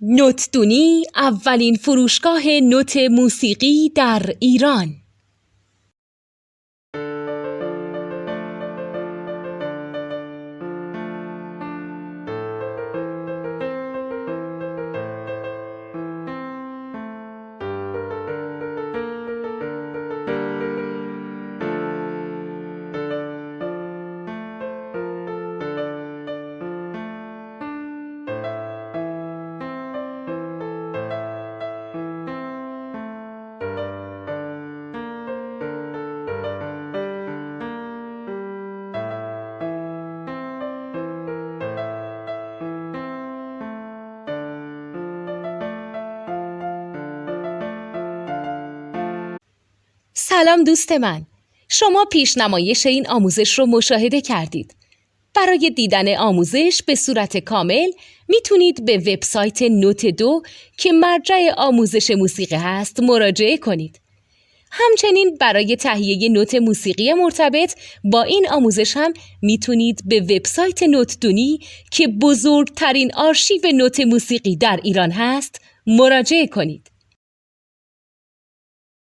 نوتدونی اولین فروشگاه نوت موسیقی در ایران. سلام دوست من، شما پیشنمایش این آموزش رو مشاهده کردید. برای دیدن آموزش به صورت کامل میتونید به وبسایت نوت2 که مرجع آموزش موسیقی هست مراجعه کنید. همچنین برای تهیه نوت موسیقی مرتبط با این آموزش هم میتونید به وبسایت نوتدونی که بزرگترین آرشیو نوت موسیقی در ایران هست مراجعه کنید.